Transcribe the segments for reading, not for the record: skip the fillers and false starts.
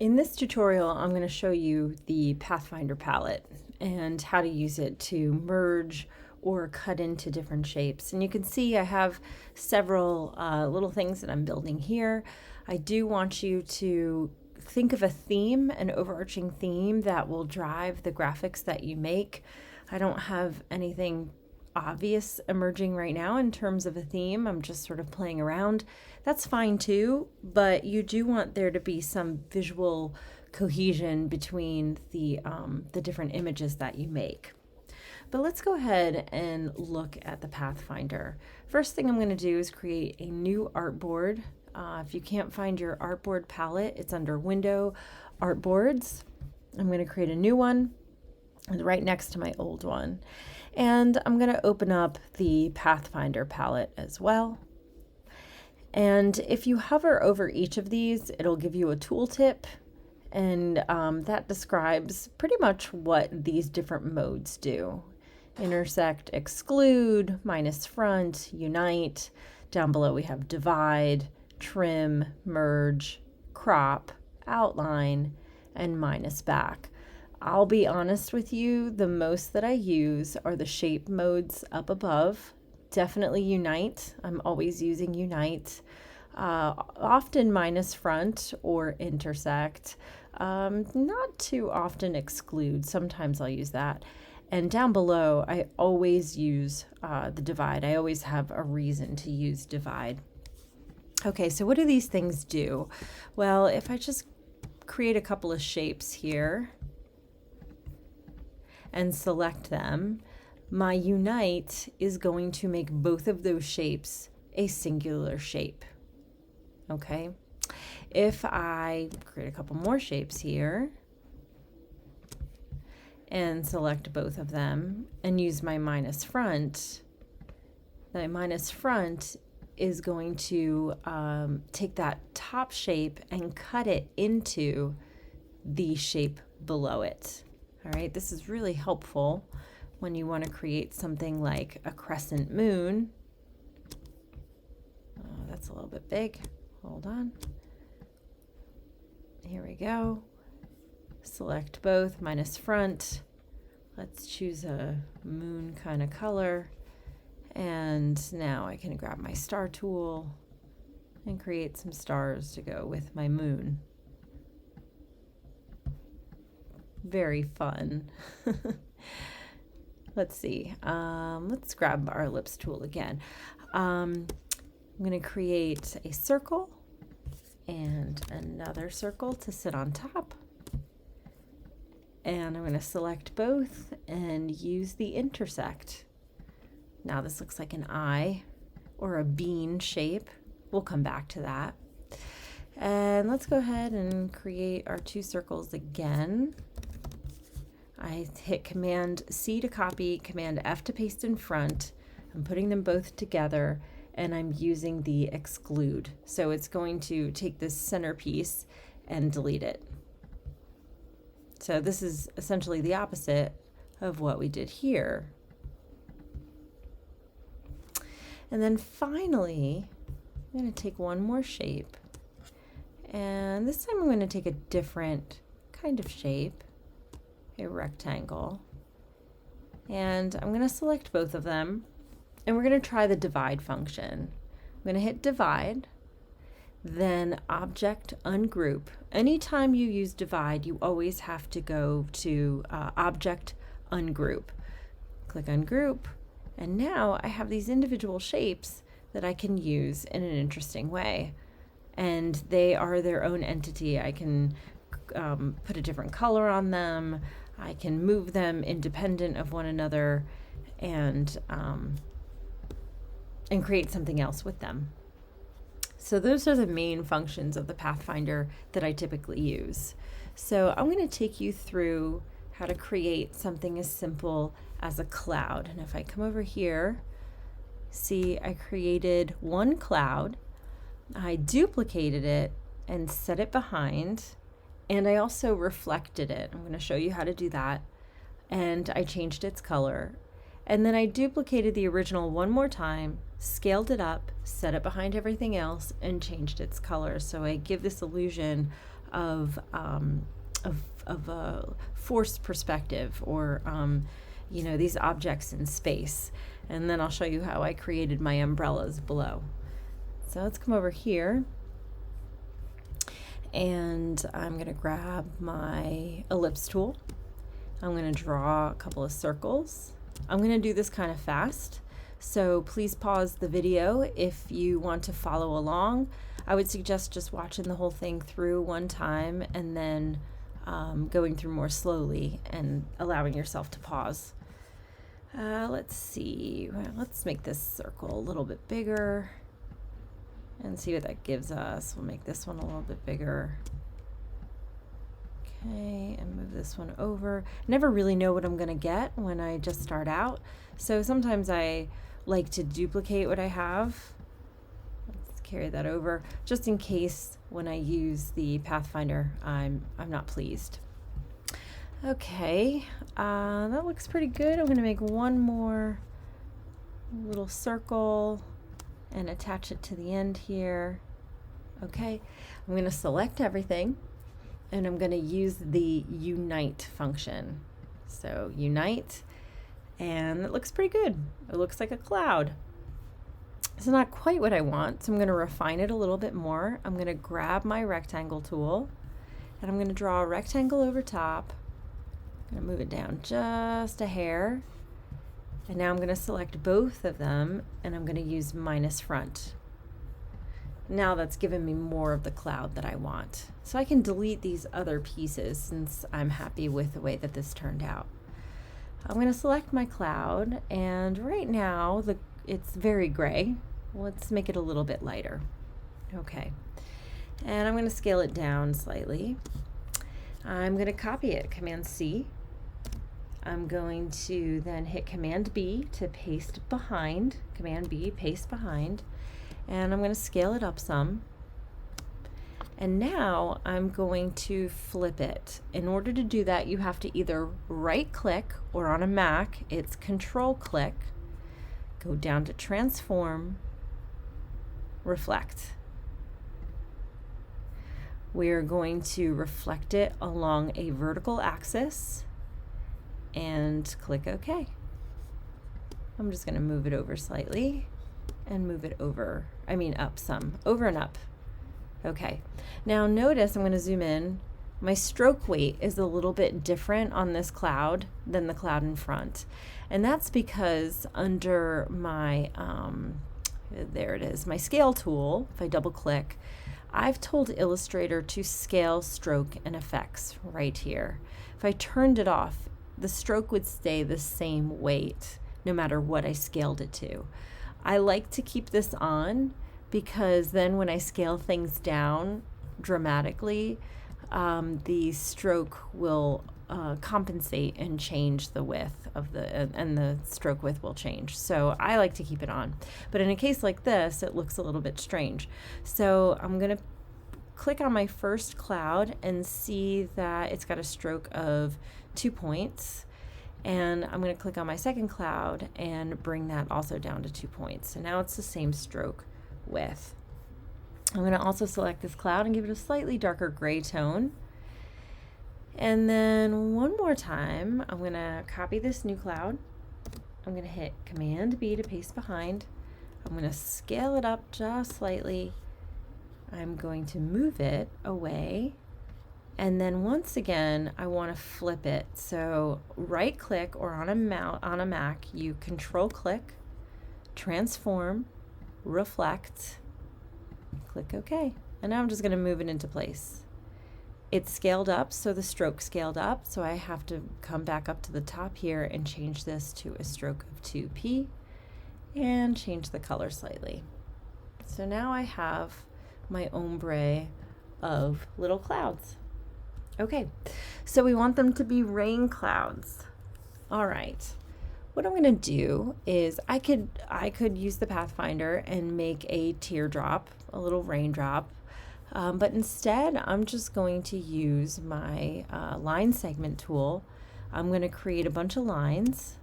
In this tutorial, I'm going to show you the Pathfinder palette and how to use it to merge or cut into different shapes. And you can see I have several little things that I'm building here. I do want you to think of a theme, an overarching theme that will drive the graphics that you make. I don't have anything obvious emerging right now in terms of a theme. I'm just sort of playing around. That's fine too, but you do want there to be some visual cohesion between the different images that you make. But let's go ahead and look at the Pathfinder. First thing I'm going to do is create a new artboard. If you can't find your artboard palette, it's under Window, Artboards. I'm going to create a new one right next to my old one. And I'm going to open up the Pathfinder palette as well. And if you hover over each of these, it'll give you a tooltip, and that describes pretty much what these different modes do. Intersect, exclude, minus front, unite. Down below we have divide, trim, merge, crop, outline, and minus back. I'll be honest with you, the most that I use are the shape modes up above. Definitely unite. I'm always using unite. Often minus front or intersect. Not too often exclude. Sometimes I'll use that. And down below, I always use the divide. I always have a reason to use divide. Okay, so what do these things do? Well, if I just create a couple of shapes here and select them, my unite is going to make both of those shapes a singular shape. Okay, if I create a couple more shapes here and select both of them and use my minus front, the minus front is going to take that top shape and cut it into the shape below it. All right, this is really helpful when you want to create something like a crescent moon. Oh, that's a little bit big. Hold on. Here we go. Select both, minus front. Let's choose a moon kind of color. And now I can grab my star tool and create some stars to go with my moon. Very fun. Let's see. Let's grab our ellipse tool again. I'm going to create a circle and another circle to sit on top. And I'm going to select both and use the intersect. Now this looks like an eye or a bean shape. We'll come back to that. And let's go ahead and create our two circles again. I hit Command C to copy, Command F to paste in front. I'm putting them both together, and I'm using the exclude. So it's going to take this centerpiece and delete it. So this is essentially the opposite of what we did here. And then finally, I'm going to take one more shape. And this time I'm going to take a different kind of shape. A rectangle, and I'm going to select both of them, and we're going to try the divide function. I'm going to hit divide, then object ungroup. Anytime you use divide, you always have to go to object ungroup. Click ungroup, and now I have these individual shapes that I can use in an interesting way, and they are their own entity. I can put a different color on them. I can move them independent of one another and create something else with them. So those are the main functions of the Pathfinder that I typically use. So I'm going to take you through how to create something as simple as a cloud. And if I come over here, see I created one cloud. I duplicated it and set it behind. And I also reflected it. I'm going to show you how to do that. And I changed its color. And then I duplicated the original one more time, scaled it up, set it behind everything else, and changed its color. So I give this illusion of a forced perspective, or you know, these objects in space. And then I'll show you how I created my umbrellas below. So let's come over here, and I'm going to grab my ellipse tool. I'm going to draw a couple of circles. I'm going to do this kind of fast, so please pause the video if you want to follow along. I would suggest just watching the whole thing through one time and then going through more slowly and allowing yourself to pause. Let's see, let's make this circle a little bit bigger and see what that gives us. We'll make this one a little bit bigger. Okay, and move this one over. Never really know what I'm going to get when I just start out, so sometimes I like to duplicate what I have. Let's carry that over, just in case when I use the Pathfinder I'm not pleased. Okay, that looks pretty good. I'm going to make one more little circle and attach it to the end here. Okay, I'm going to select everything, and I'm going to use the unite function. So unite, and it looks pretty good. It looks like a cloud. It's not quite what I want, so I'm going to refine it a little bit more. I'm going to grab my rectangle tool, and I'm going to draw a rectangle over top. I'm going to move it down just a hair. And now I'm going to select both of them, and I'm going to use minus front. Now that's given me more of the cloud that I want. So I can delete these other pieces since I'm happy with the way that this turned out. I'm going to select my cloud, and right now it's very gray. Let's make it a little bit lighter. Okay. And I'm going to scale it down slightly. I'm going to copy it, Command C. I'm going to then hit Command B to paste behind, Command B, paste behind, and I'm going to scale it up some. And now I'm going to flip it. In order to do that, you have to either right click, or on a Mac, it's Control click, go down to Transform, Reflect. We're going to reflect it along a vertical axis and click OK. I'm just going to move it over slightly and move it over, up some, over and up. Okay, now notice I'm going to zoom in. My stroke weight is a little bit different on this cloud than the cloud in front. And that's because under my, there it is, my scale tool, if I double click, I've told Illustrator to scale stroke and effects right here. If I turned it off, the stroke would stay the same weight no matter what I scaled it to. I like to keep this on because then when I scale things down dramatically, the stroke will compensate and change the width of and the stroke width will change. So I like to keep it on. But in a case like this, it looks a little bit strange. So I'm going to click on my first cloud and see that it's got a stroke of 2 points. And I'm going to click on my second cloud and bring that also down to 2 points. So now it's the same stroke width. I'm going to also select this cloud and give it a slightly darker gray tone. And then one more time, I'm going to copy this new cloud. I'm going to hit Command B to paste behind. I'm going to scale it up just slightly. I'm going to move it away. And then once again, I want to flip it. So right click, or on a Mac, you Control click, Transform, Reflect, click OK. And now I'm just going to move it into place. It's scaled up, so the stroke scaled up, so I have to come back up to the top here and change this to a stroke of 2p and change the color slightly. So now I have my ombre of little clouds. Okay, so we want them to be rain clouds. All right, what I'm gonna do is I could use the Pathfinder and make a teardrop, a little raindrop, but instead I'm just going to use my line segment tool. I'm going to create a bunch of lines.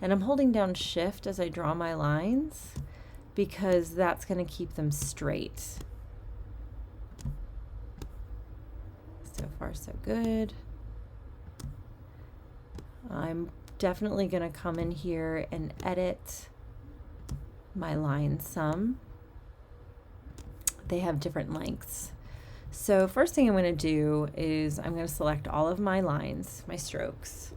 And I'm holding down Shift as I draw my lines because that's going to keep them straight. So far, so good. I'm definitely going to come in here and edit my lines some. They have different lengths. So first thing I'm going to do is I'm going to select all of my lines, my strokes.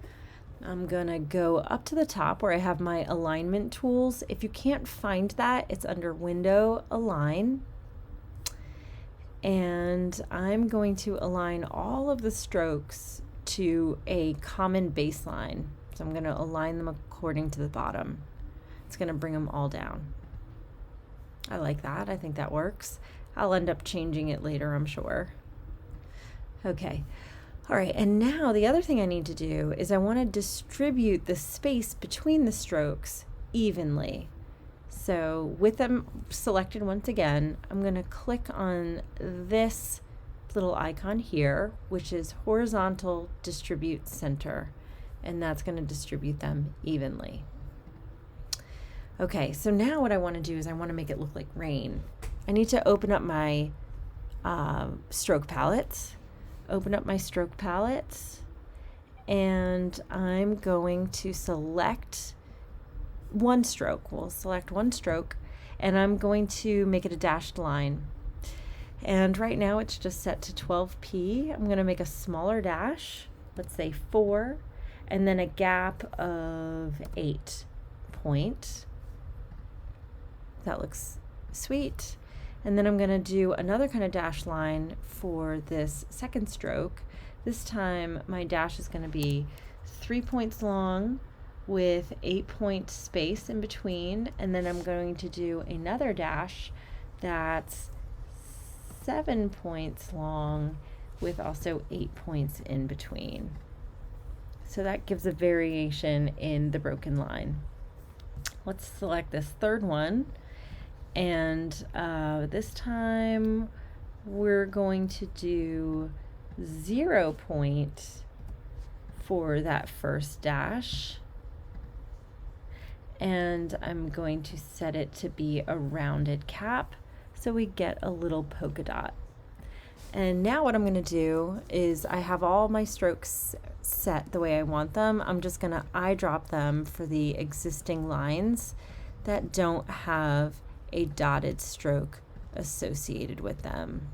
I'm going to go up to the top where I have my alignment tools. If you can't find that, it's under Window, Align. And I'm going to align all of the strokes to a common baseline. So I'm going to align them according to the bottom. It's going to bring them all down. I like that. I think that works. I'll end up changing it later, I'm sure. Okay. All right, and now the other thing I need to do is I want to distribute the space between the strokes evenly. So with them selected once again, I'm going to click on this little icon here, which is Horizontal Distribute Center, and that's going to distribute them evenly. Okay, so now what I want to do is I want to make it look like rain. I need to open up my stroke palette. Open up my stroke palette, and I'm going to select one stroke. We'll select one stroke, and I'm going to make it a dashed line. And right now it's just set to 12p. I'm going to make a smaller dash, let's say 4, and then a gap of 8 point. That looks sweet. And then I'm going to do another kind of dash line for this second stroke. This time my dash is going to be 3 points long with 8-point space in between. And then I'm going to do another dash that's 7 points long with also 8 points in between. So that gives a variation in the broken line. Let's select this third one. And this time we're going to do 0 point for that first dash. And I'm going to set it to be a rounded cap so we get a little polka dot. And now what I'm going to do is I have all my strokes set the way I want them. I'm just going to eyedrop them for the existing lines that don't have a dotted stroke associated with them.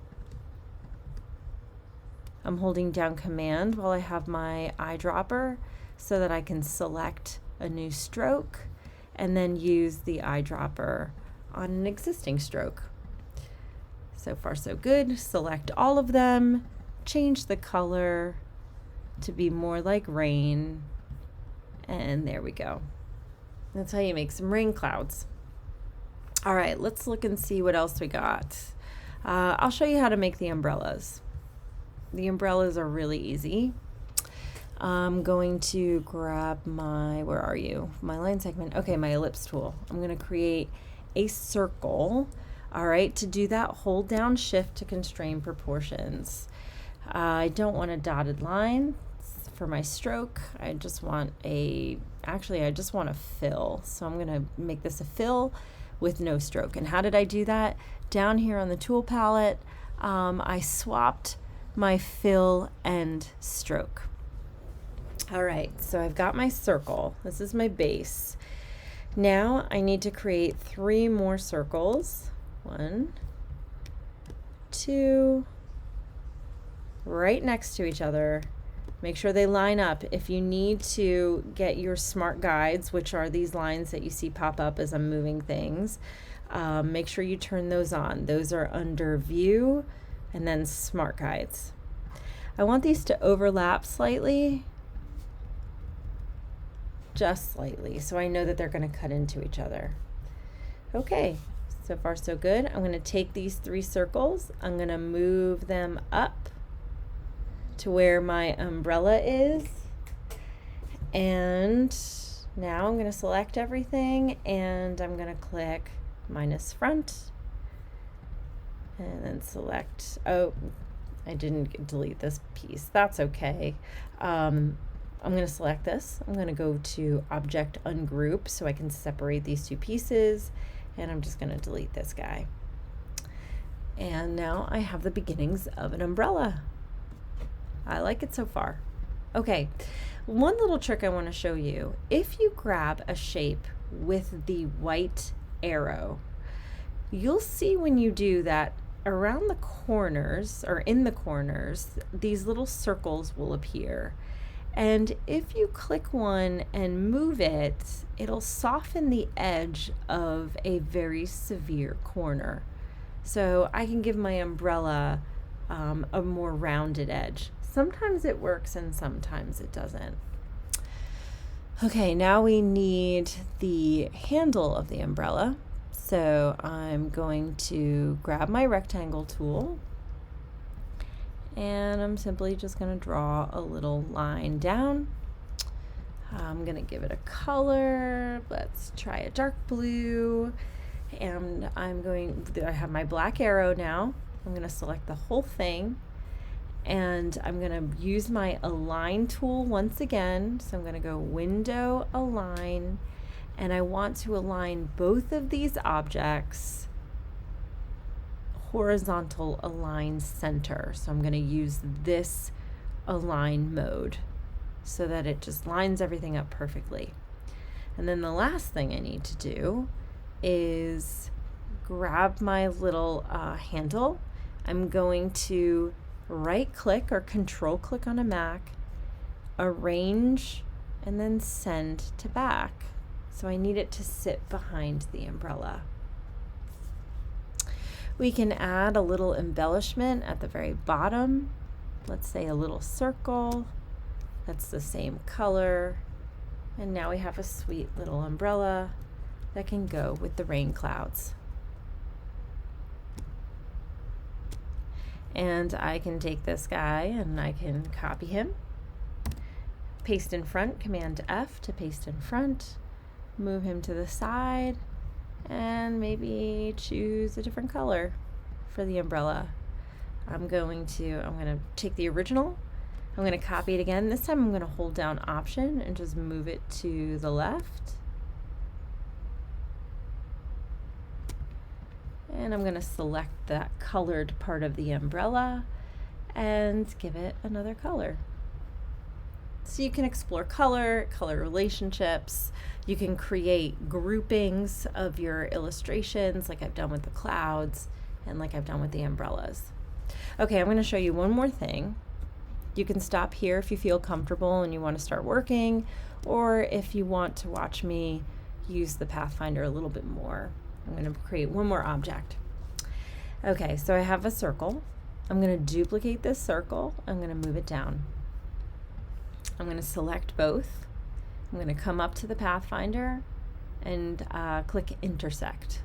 I'm holding down Command while I have my eyedropper so that I can select a new stroke and then use the eyedropper on an existing stroke. So far so good. Select all of them, change the color to be more like rain, and there we go. That's how you make some rain clouds. All right, let's look and see what else we got. I'll show you how to make the umbrellas. The umbrellas are really easy. I'm going to grab my, where are you? My line segment. Okay, my ellipse tool. I'm going to create a circle. All right, to do that, hold down Shift to constrain proportions. I don't want a dotted line for my stroke. I just want a fill. So I'm going to make this a fill with no stroke. And how did I do that? Down here on the tool palette, I swapped my fill and stroke. All right, so I've got my circle. This is my base. Now I need to create 3 more circles. 1, 2, right next to each other. Make sure they line up. If you need to get your smart guides, which are these lines that you see pop up as I'm moving things, make sure you turn those on. Those are under View and then Smart Guides. I want these to overlap slightly, just slightly, so I know that they're going to cut into each other. Okay, so far so good. I'm going to take these 3 circles, I'm going to move them up to where my umbrella is, and now I'm going to select everything and I'm going to click minus front and then select, oh, I didn't delete this piece, that's okay. I'm going to select this. I'm going to go to Object Ungroup so I can separate these 2 pieces, And I'm just going to delete this guy. And now I have the beginnings of an umbrella. I like it so far. Okay, one little trick I want to show you. If you grab a shape with the white arrow, you'll see when you do that around the corners, or in the corners, these little circles will appear. And if you click one and move it, it'll soften the edge of a very severe corner. So I can give my umbrella a more rounded edge. Sometimes it works and sometimes it doesn't. Okay, now we need the handle of the umbrella. So I'm going to grab my rectangle tool, and I'm simply just going to draw a little line down. I'm going to give it a color. Let's try a dark blue. And I have my black arrow now. I'm going to select the whole thing, and I'm going to use my align tool once again. So I'm going to go Window, Align, and I want to align both of these objects horizontal align center. So I'm going to use this align mode so that it just lines everything up perfectly. And then the last thing I need to do is grab my little handle. I'm going to right click or control click on a Mac, arrange, and then send to back. So I need it to sit behind the umbrella. We can add a little embellishment at the very bottom. Let's say a little circle that's the same color. And now we have a sweet little umbrella that can go with the rain clouds. And I can take this guy and I can copy him, paste in front, Command F to paste in front, move him to the side, and maybe choose a different color for the umbrella. I'm going to take the original, I'm going to copy it again. This time I'm going to hold down Option and just move it to the left. And I'm going to select that colored part of the umbrella and give it another color. So you can explore color relationships. You can create groupings of your illustrations like I've done with the clouds and like I've done with the umbrellas. Okay, I'm going to show you one more thing. You can stop here if you feel comfortable and you want to start working, or if you want to watch me use the Pathfinder a little bit more. I'm going to create one more object. Okay, so I have a circle. I'm going to duplicate this circle. I'm going to move it down. I'm going to select both. I'm going to come up to the Pathfinder and click Intersect.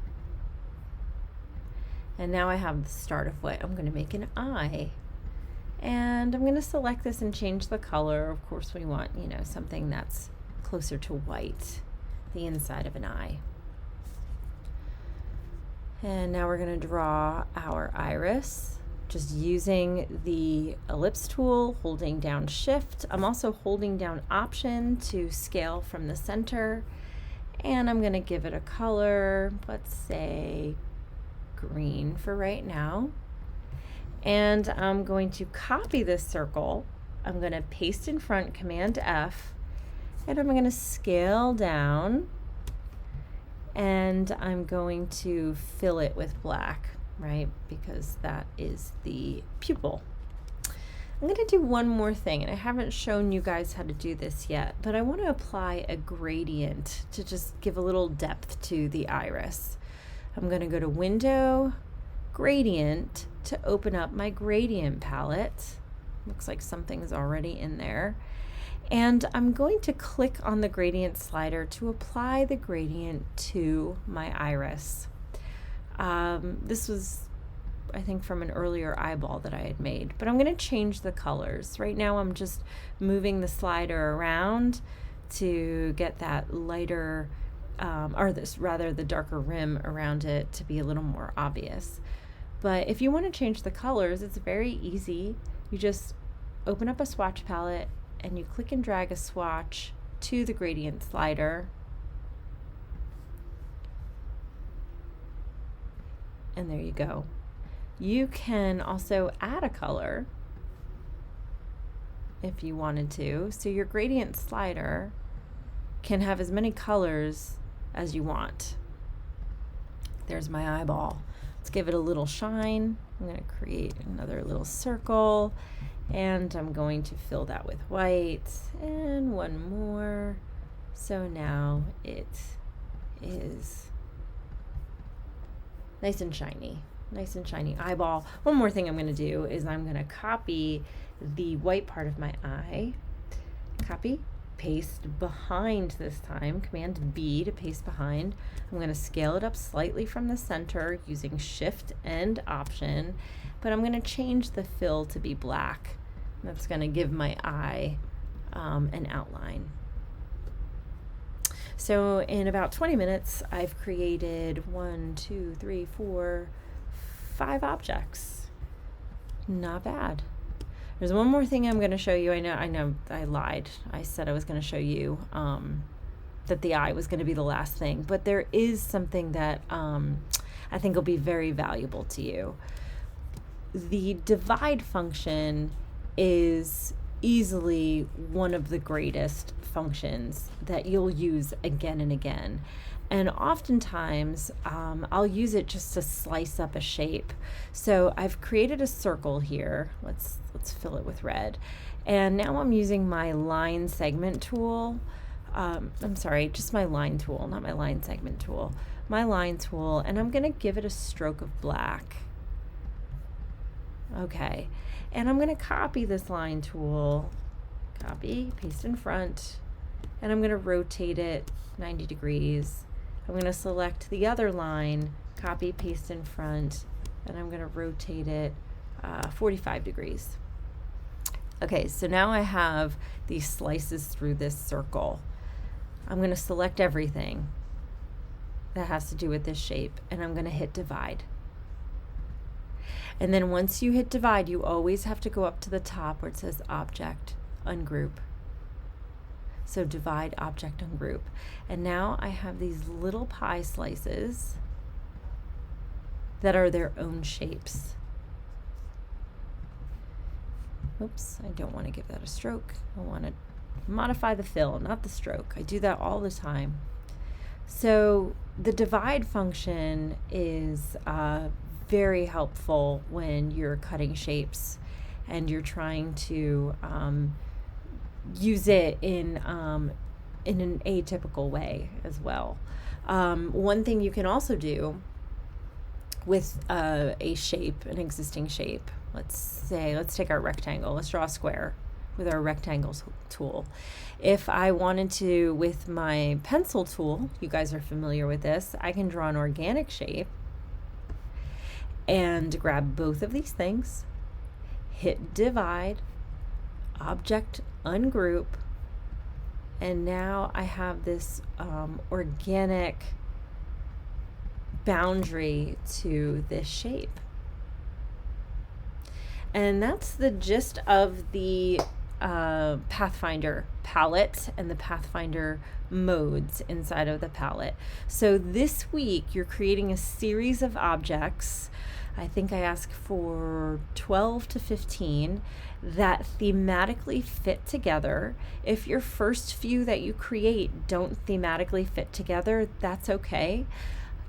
And now I have the start of what I'm going to make an eye. And I'm going to select this and change the color. Of course, we want, something that's closer to white, the inside of an eye. And now we're going to draw our iris, just using the ellipse tool, holding down Shift. I'm also holding down Option to scale from the center. And I'm going to give it a color, let's say green for right now. And I'm going to copy this circle. I'm going to paste in front, Command F, and I'm going to scale down, and I'm going to fill it with black, right? Because that is the pupil. I'm going to do one more thing, and I haven't shown you guys how to do this yet, but I want to apply a gradient to just give a little depth to the iris. I'm going to go to Window, Gradient, to open up my gradient palette. Looks like something's already in there. And I'm going to click on the gradient slider to apply the gradient to my iris. This was, I think, from an earlier eyeball that I had made, but I'm going to change the colors. Right now I'm just moving the slider around to get that lighter, the darker rim around it to be a little more obvious. But if you want to change the colors, it's very easy. You just open up a swatch palette and you click and drag a swatch to the gradient slider. And there you go. You can also add a color if you wanted to. So your gradient slider can have as many colors as you want. There's my eyeball. Let's give it a little shine. I'm going to create another little circle, and I'm going to fill that with white, and one more. So now it is nice and shiny. Nice and shiny eyeball. One more thing I'm going to do is I'm going to copy the white part of my eye. Copy, paste behind this time. Command B to paste behind. I'm going to scale it up slightly from the center using Shift and Option, but I'm going to change the fill to be black. That's going to give my eye an outline. So in about 20 minutes, I've created 5 objects. Not bad. There's one more thing I'm going to show you. I know I lied. I said I was going to show you that the eye was going to be the last thing, but there is something that I think will be very valuable to you. The divide function is easily one of the greatest functions that you'll use again and again. And oftentimes I'll use it just to slice up a shape. So I've created a circle here. Let's fill it with red. And now I'm using my line segment tool. I'm sorry, just my line tool, not my line segment tool. My line tool, and I'm going to give it a stroke of black. Okay, and I'm going to copy this line tool, copy, paste in front, and I'm going to rotate it 90 degrees. I'm going to select the other line, copy, paste in front, and I'm going to rotate it 45 degrees. Okay, so now I have these slices through this circle. I'm going to select everything that has to do with this shape, and I'm going to hit divide. And then once you hit divide, you always have to go up to the top where it says Object, Ungroup. So divide, Object, Ungroup. And now I have these little pie slices that are their own shapes. Oops, I don't want to give that a stroke. I want to modify the fill, not the stroke. I do that all the time. So the divide function is very helpful when you're cutting shapes and you're trying to use it in an atypical way as well. One thing you can also do with a shape, an existing shape, let's take our rectangle. Let's draw a square with our rectangle tool. If I wanted to, with my pencil tool, you guys are familiar with this, I can draw an organic shape and grab both of these things, hit divide, object ungroup, and now I have this organic boundary to this shape. And that's the gist of the Pathfinder palette and the Pathfinder modes inside of the palette. So this week you're creating a series of objects. I think I asked for 12 to 15 that thematically fit together. If your first few that you create don't thematically fit together, that's okay.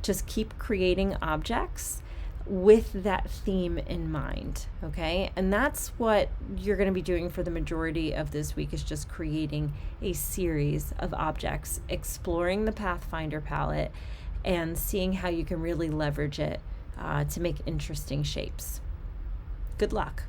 Just keep creating objects with that theme in mind, okay? And that's what you're going to be doing for the majority of this week, is just creating a series of objects, exploring the Pathfinder palette, and seeing how you can really leverage it to make interesting shapes. Good luck.